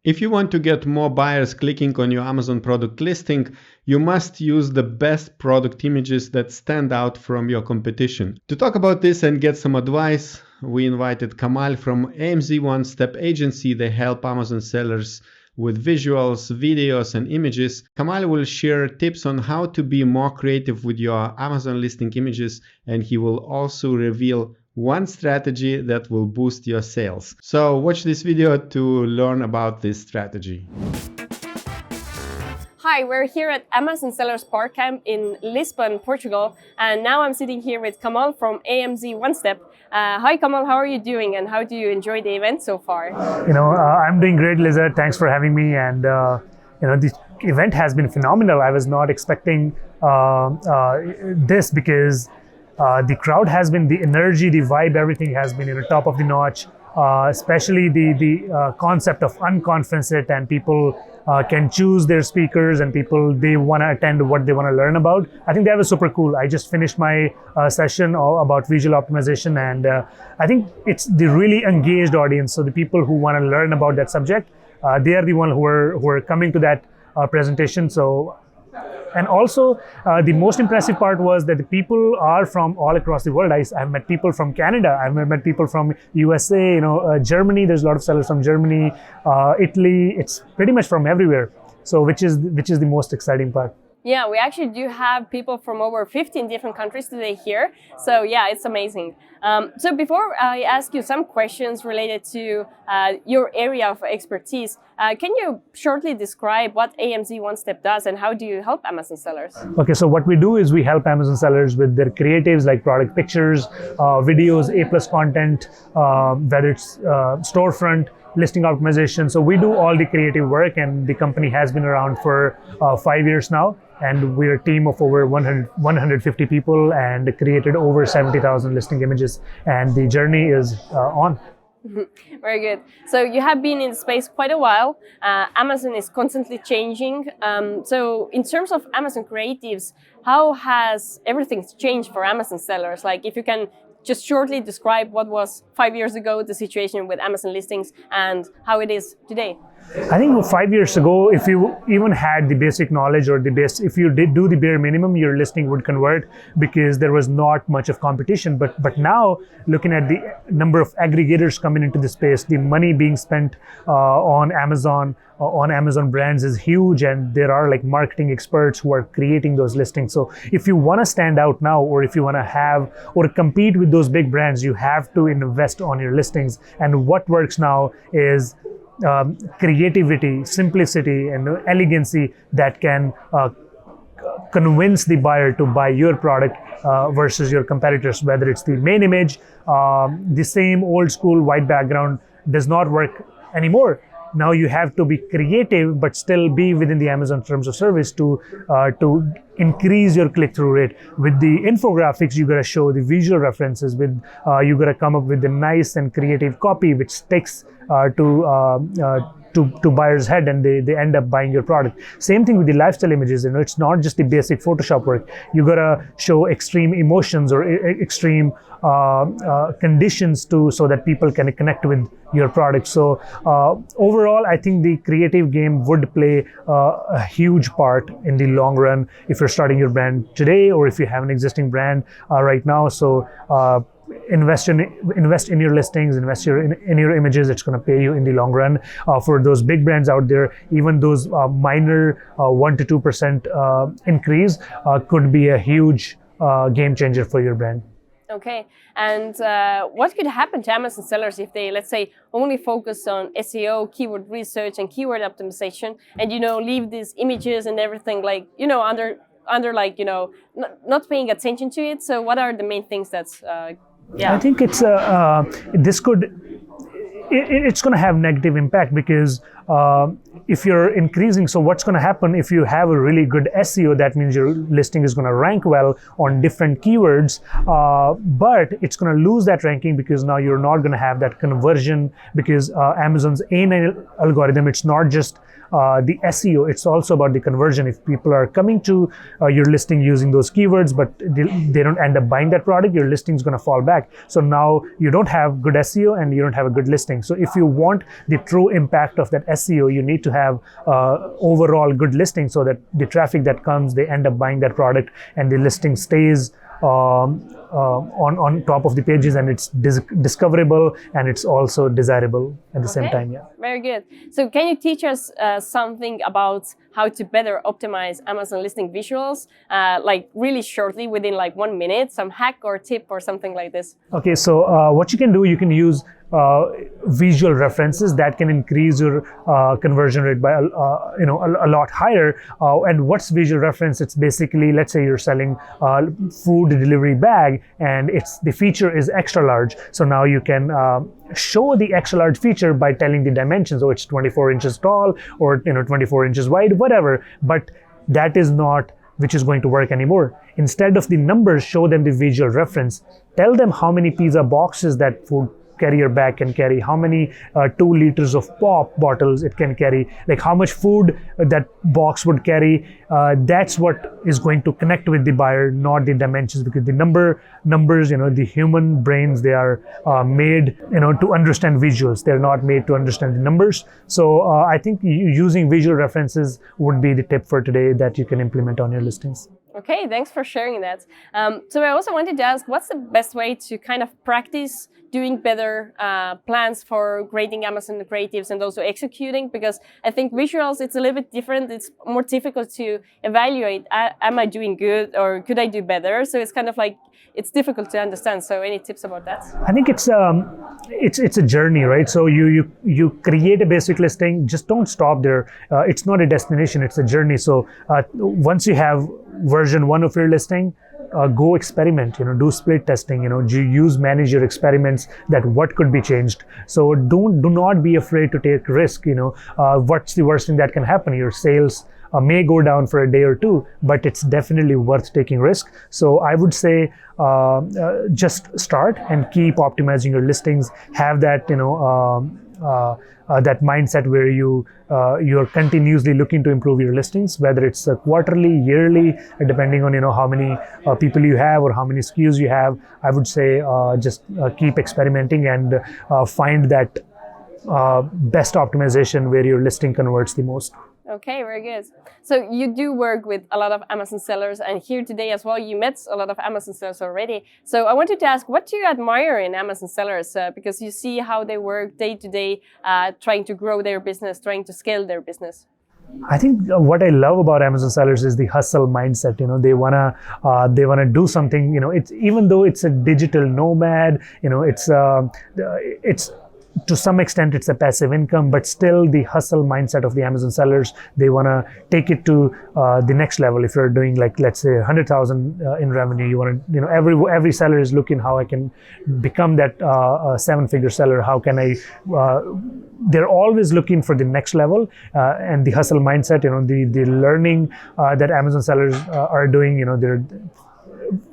If you want to get more buyers clicking on your Amazon product listing, you must use the best product images that stand out from your competition. To talk about this and get some advice, we invited Kamal from AMZ One Step Agency. They help Amazon sellers with visuals, videos, and images. Kamal will share tips on how to be more creative with your Amazon listing images, and he will also reveal one strategy that will boost your sales. So watch this video to learn about this strategy. Hi, we're here at Amazon Sellers Barcamp in Lisbon, Portugal, and now I'm sitting here with Kamal from AMZ One Step. Hi Kamal, how are you doing and how do you enjoy the event so far? I'm doing great, Lizard. Thanks for having me. And the event has been phenomenal. I was not expecting this because the crowd has been, the energy, the vibe, everything has been top of the notch. Especially the concept of unconference it, and people can choose their speakers, and they want to attend what they want to learn about. I think that was super cool. I just finished my session about visual optimization, and I think it's the really engaged audience. So the people who want to learn about that subject, they are the one who are coming to that presentation. And also, the most impressive part was that the people are from all across the world. I've met people from Canada. I've met people from USA, Germany. There's a lot of sellers from Germany, Italy. It's pretty much from everywhere. So which is the most exciting part. Yeah, we actually do have people from over 15 different countries today here. So yeah, it's amazing. So before I ask you some questions related to your area of expertise, can you shortly describe what AMZ One Step does and how do you help Amazon sellers? Okay, so what we do is we help Amazon sellers with their creatives like product pictures, videos, A+ content, whether it's storefront, listing optimization. So we do all the creative work, and the company has been around for 5 years now. And we're a team of over 150 people and created over 70,000 listing images. And the journey is on. Very good. So you have been in the space quite a while. Amazon is constantly changing. So in terms of Amazon creatives, how has everything changed for Amazon sellers? Like if you can just shortly describe what was 5 years ago, the situation with Amazon listings, and how it is today. I think 5 years ago, if you even had the basic knowledge or if you did do the bare minimum, your listing would convert because there was not much of competition. But now, looking at the number of aggregators coming into the space, the money being spent on Amazon brands is huge, and there are like marketing experts who are creating those listings. So if you want to stand out now, or if you want to have or compete with those big brands, you have to invest on your listings. And what works now is creativity, simplicity, and elegancy that can convince the buyer to buy your product versus your competitors. Whether it's the main image, the same old school white background does not work anymore. Now you have to be creative, but still be within the Amazon terms of service to increase your click-through rate. With the infographics, you gotta show the visual references. You gotta come up with the nice and creative copy, which sticks to buyers' head, and they end up buying your product. Same thing with the lifestyle images. It's not just the basic Photoshop work. You gotta show extreme emotions or extreme conditions so that people can connect with your product. So overall, I think the creative game would play a huge part in the long run if you're starting your brand today, or if you have an existing brand right now. So invest in your listings, invest in your images. It's going to pay you in the long run. For those big brands out there, even those minor 1 to 2% increase could be a huge game changer for your brand. Okay, and what could happen to Amazon sellers if they, let's say, only focus on SEO, keyword research, and keyword optimization, and leave these images and everything under like not paying attention to it? So what are the main things that's I think it's it's going to have negative impact because if you're increasing, so what's going to happen if you have a really good SEO, that means your listing is going to rank well on different keywords, but it's going to lose that ranking because now you're not going to have that conversion, because Amazon's A&A algorithm, it's not just the SEO, it's also about the conversion. If people are coming to your listing using those keywords, but they don't end up buying that product, your listing is going to fall back. So now you don't have good SEO and you don't have a good listing. So if you want the true impact of that SEO, you need to have overall good listing so that the traffic that comes, they end up buying that product and the listing stays on top of the pages, and it's discoverable and it's also desirable at the same time. Yeah. Very good. So can you teach us something about how to better optimize Amazon listing visuals, like really shortly, within like 1 minute, some hack or tip or something like this? Okay, so what you can do, you can use visual references that can increase your conversion rate by a lot higher. And what's visual reference? It's basically, let's say you're selling food delivery bag, and the feature is extra large. So now you can show the extra large feature by telling the dimensions. So it's 24 inches tall or 24 inches wide, whatever. But that is not which is going to work anymore. Instead of the numbers, show them the visual reference. Tell them how many pizza boxes that food carrier bag can carry, how many 2 liters of pop bottles it can carry, like how much food that box would carry. That's what is going to connect with the buyer, not the dimensions, because the numbers, the human brains, they are made, to understand visuals. They're not made to understand the numbers. So I think using visual references would be the tip for today that you can implement on your listings. Okay, thanks for sharing that. So I also wanted to ask, what's the best way to kind of practice doing better plans for creating Amazon creatives and also executing? Because I think visuals, it's a little bit different. It's more difficult to evaluate. Am I doing good or could I do better? So it's kind of like, it's difficult to understand. So any tips about that? I think it's a journey, right? So you create a basic listing, just don't stop there. It's not a destination, it's a journey. So once you have version 1 of your listing, go experiment, do split testing, manage your experiments, that what could be changed. So do not be afraid to take risk. What's the worst thing that can happen? Your sales may go down for a day or two, but it's definitely worth taking risk. So I would say just start and keep optimizing your listings. Have that that mindset where you're continuously looking to improve your listings, whether it's quarterly, yearly, depending on how many people you have or how many SKUs you have. I would say just keep experimenting and find that best optimization where your listing converts the most. Okay, very good. So you do work with a lot of Amazon sellers, and here today as well, you met a lot of Amazon sellers already. So I wanted to ask, what do you admire in Amazon sellers? Because you see how they work day to day, trying to grow their business, trying to scale their business. I think what I love about Amazon sellers is the hustle mindset. They wanna do something. It's, even though it's a digital nomad, it's to some extent it's a passive income, but still the hustle mindset of the Amazon sellers, they want to take it to the next level. If you're doing, like, let's say 100,000 in revenue, you want to, every seller is looking how I can become that 7-figure seller. How can I, they're always looking for the next level, and the hustle mindset, the learning that Amazon sellers are doing, they're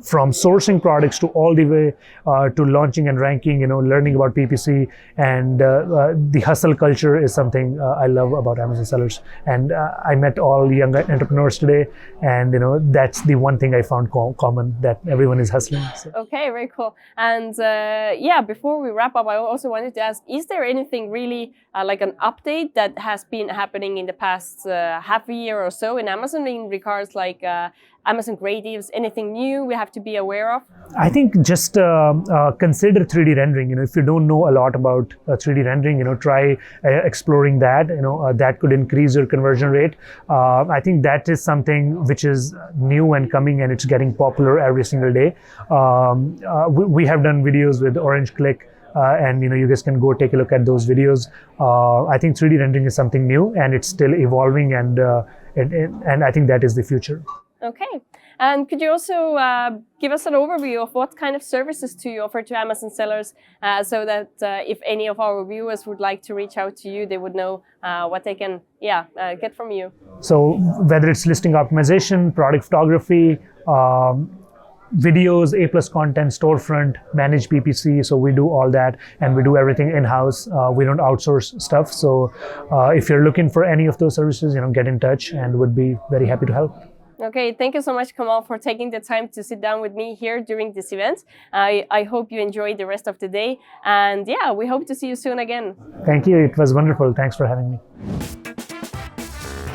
from sourcing products to all the way to launching and ranking, learning about PPC, and the hustle culture is something I love about Amazon sellers. And I met all young entrepreneurs today, and that's the one thing I found common, that everyone is hustling. So. Okay, very cool. And before we wrap up, I also wanted to ask, is there anything really like an update that has been happening in the past half a year or so in Amazon in regards like Amazon creatives, anything new we have to be aware of? I think just consider 3D rendering. If you don't know a lot about 3D rendering, try exploring that. That could increase your conversion rate. I think that is something which is new and coming, and it's getting popular every single day. We have done videos with Orange Click, and you guys can go take a look at those videos. I think 3D rendering is something new, and it's still evolving, and I think that is the future. Okay. And could you also give us an overview of what kind of services do you offer to Amazon sellers, so that if any of our viewers would like to reach out to you, they would know what they can get from you? So whether it's listing optimization, product photography, videos, A+ content, storefront, manage PPC. So we do all that, and we do everything in-house. We don't outsource stuff. So if you're looking for any of those services, get in touch, and would be very happy to help. Okay, thank you so much, Kamal, for taking the time to sit down with me here during this event. I hope you enjoyed the rest of the day. And yeah, we hope to see you soon again. Thank you. It was wonderful. Thanks for having me.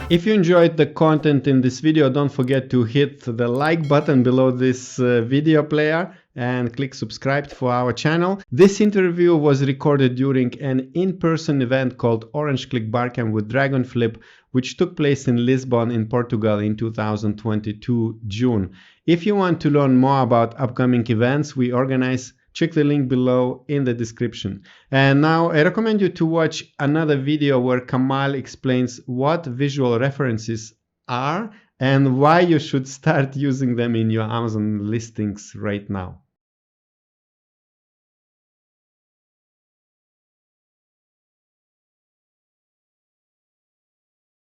If you enjoyed the content in this video, don't forget to hit the like button below this video player and click subscribe for our channel. This interview was recorded during an in-person event called Orange Click Barcamp with Dragonflip, which took place in Lisbon in Portugal in 2022 June. If you want to learn more about upcoming events we organize, check the link below in the description. And now I recommend you to watch another video where Kamal explains what visual references are and why you should start using them in your Amazon listings right now.